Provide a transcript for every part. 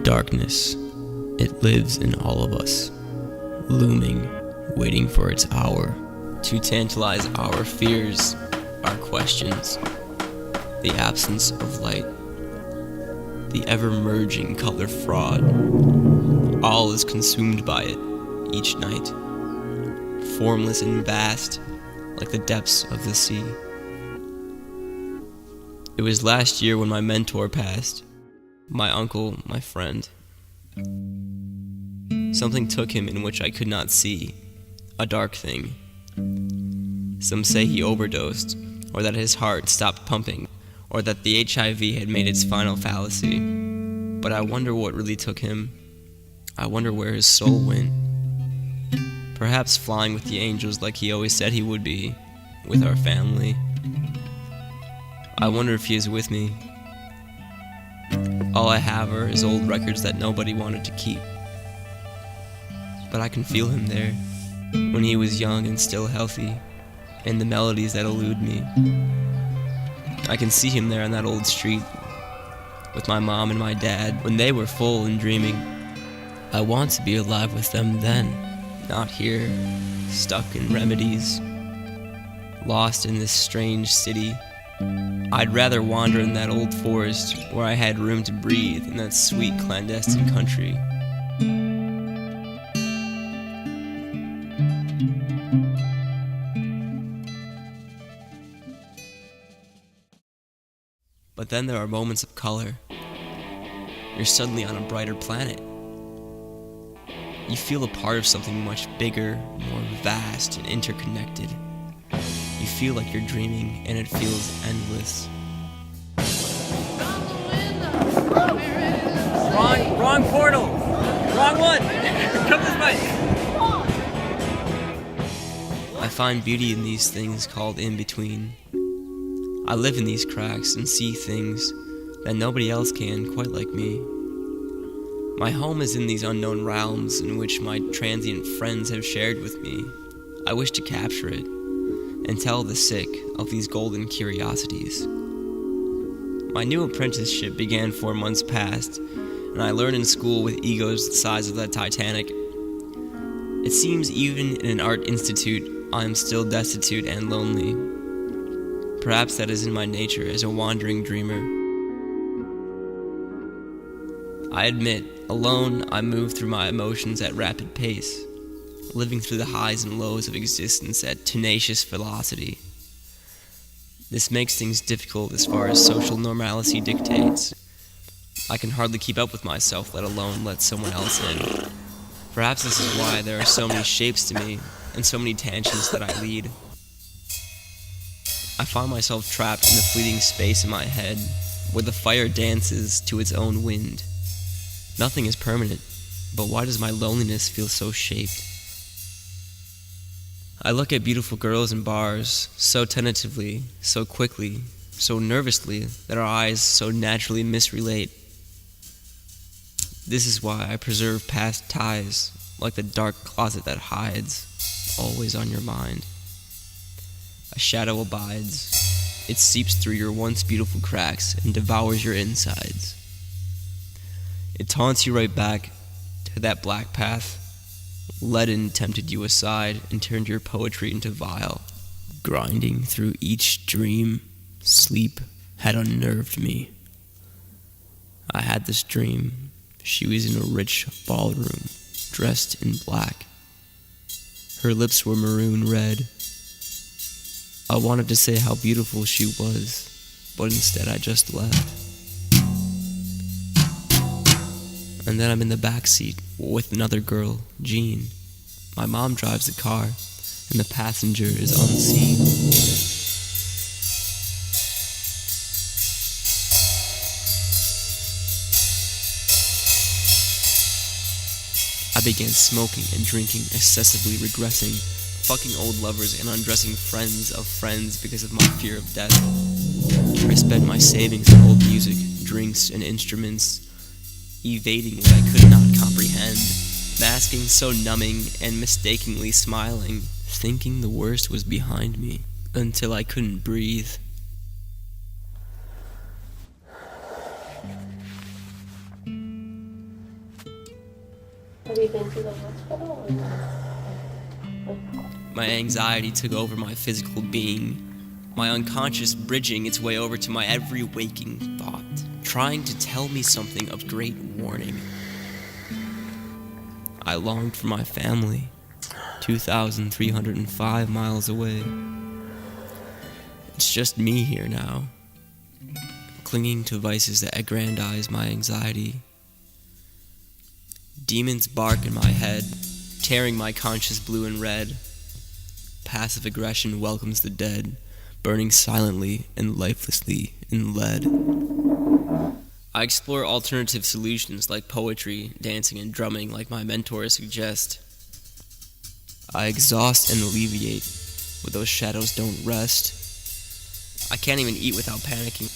Darkness, it lives in all of us, looming, waiting for its hour to tantalize our fears, our questions, the absence of light, the ever-merging color fraud. All is consumed by it each night, formless and vast, like the depths of the sea. It was last year when my mentor passed, my uncle, my friend. Something took him in which I could not see, a dark thing. Some say he overdosed, or that his heart stopped pumping, or that the HIV had made its final fallacy. But I wonder what really took him. I wonder where his soul went. Perhaps flying with the angels like he always said he would be, with our family. I wonder if he is with me. All I have are his old records that nobody wanted to keep. But I can feel him there, when he was young and still healthy, and the melodies that elude me. I can see him there on that old street, with my mom and my dad, when they were full and dreaming. I want to be alive with them then, not here, stuck in remedies, lost in this strange city. I'd rather wander in that old forest where I had room to breathe in that sweet clandestine country. But then there are moments of color. You're suddenly on a brighter planet. You feel a part of something much bigger, more vast and interconnected. You feel like you're dreaming, and it feels endless. Wrong portal! Wrong one! Come this way! I find beauty in these things called in-between. I live in these cracks and see things that nobody else can quite like me. My home is in these unknown realms in which my transient friends have shared with me. I wish to capture it and tell the sick of these golden curiosities. My new apprenticeship began 4 months past, and I learned in school with egos the size of the Titanic. It seems even in an art institute, I am still destitute and lonely. Perhaps that is in my nature as a wandering dreamer. I admit, alone I move through my emotions at rapid pace, living through the highs and lows of existence at tenacious velocity. This makes things difficult as far as social normalcy dictates. I can hardly keep up with myself, let alone let someone else in. Perhaps this is why there are so many shapes to me, and so many tangents that I lead. I find myself trapped in the fleeting space in my head, where the fire dances to its own wind. Nothing is permanent, but why does my loneliness feel so shaped? I look at beautiful girls in bars, so tentatively, so quickly, so nervously, that our eyes so naturally misrelate. This is why I preserve past ties, like the dark closet that hides, always on your mind. A shadow abides. It seeps through your once beautiful cracks and devours your insides. It taunts you right back to that black path. Leaden tempted you aside and turned your poetry into vile. Grinding through each dream, sleep had unnerved me. I had this dream. She was in a rich ballroom, dressed in black. Her lips were maroon red. I wanted to say how beautiful she was, but instead I just left. And then I'm in the back seat with another girl, Jean. My mom drives the car, and the passenger is unseen. I began smoking and drinking, excessively regressing, fucking old lovers and undressing friends of friends because of my fear of death. I spent my savings on old music, drinks, and instruments, evading what I could not comprehend, masking so numbing and mistakenly smiling, thinking the worst was behind me, until I couldn't breathe. Have you been to the hospital or no? My anxiety took over my physical being, my unconscious bridging its way over to my every waking thought, trying to tell me something of great warning. I longed for my family, 2,305 miles away. It's just me here now, clinging to vices that aggrandize my anxiety. Demons bark in my head, tearing my conscience blue and red. Passive aggression welcomes the dead, burning silently and lifelessly in lead. I explore alternative solutions like poetry, dancing, and drumming like my mentors suggest. I exhaust and alleviate, but those shadows don't rest. I can't even eat without panicking.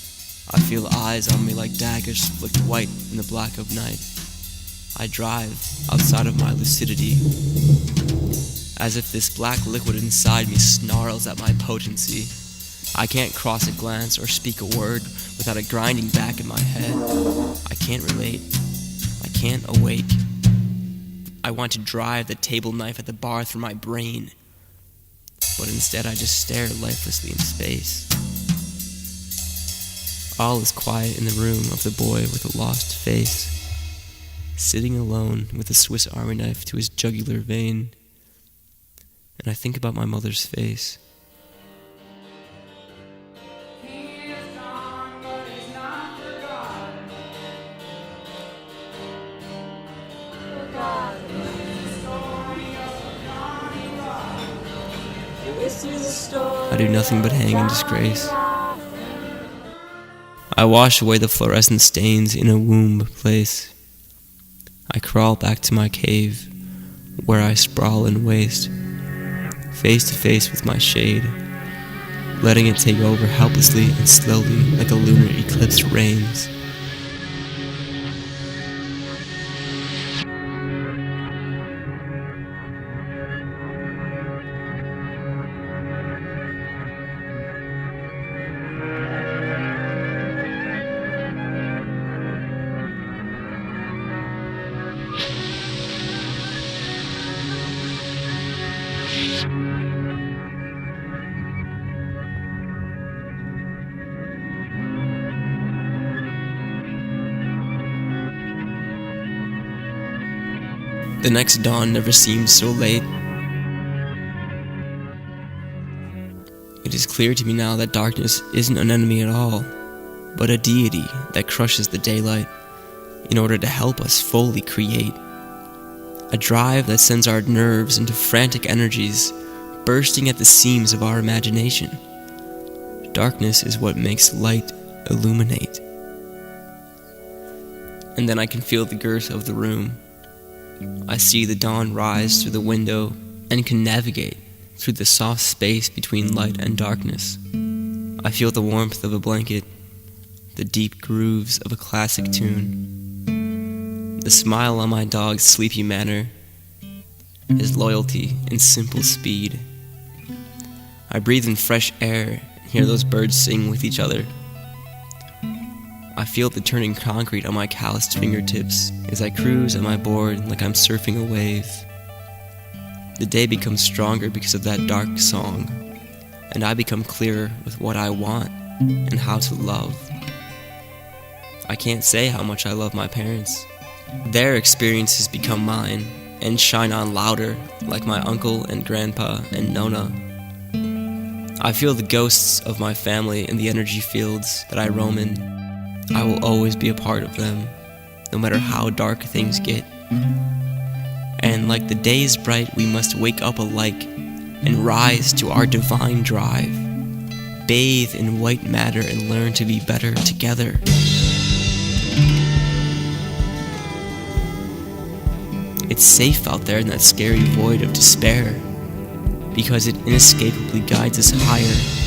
I feel eyes on me like daggers flicked white in the black of night. I drive outside of my lucidity, as if this black liquid inside me snarls at my potency. I can't cross a glance or speak a word without a grinding back in my head. I can't relate. I can't awake. I want to drive the table knife at the bar through my brain, but instead I just stare lifelessly in space. All is quiet in the room of the boy with a lost face, sitting alone with a Swiss Army knife to his jugular vein, and I think about my mother's face. I do nothing but hang in disgrace. I wash away the fluorescent stains in a womb place. I crawl back to my cave, where I sprawl in waste, face to face with my shade, letting it take over helplessly and slowly like a lunar eclipse reigns. The next dawn never seems so late. It is clear to me now that darkness isn't an enemy at all, but a deity that crushes the daylight in order to help us fully create. A drive that sends our nerves into frantic energies, bursting at the seams of our imagination. Darkness is what makes light illuminate. And then I can feel the girth of the room. I see the dawn rise through the window and can navigate through the soft space between light and darkness. I feel the warmth of a blanket, the deep grooves of a classic tune, the smile on my dog's sleepy manner, his loyalty and simple speed. I breathe in fresh air and hear those birds sing with each other. I feel the turning concrete on my calloused fingertips as I cruise at my board like I'm surfing a wave. The day becomes stronger because of that dark song, and I become clearer with what I want and how to love. I can't say how much I love my parents. Their experiences become mine and shine on louder like my uncle and grandpa and Nona. I feel the ghosts of my family in the energy fields that I roam in. I will always be a part of them, no matter how dark things get. And like the day is bright, we must wake up alike and rise to our divine drive, bathe in white matter and learn to be better together. It's safe out there in that scary void of despair, because it inescapably guides us higher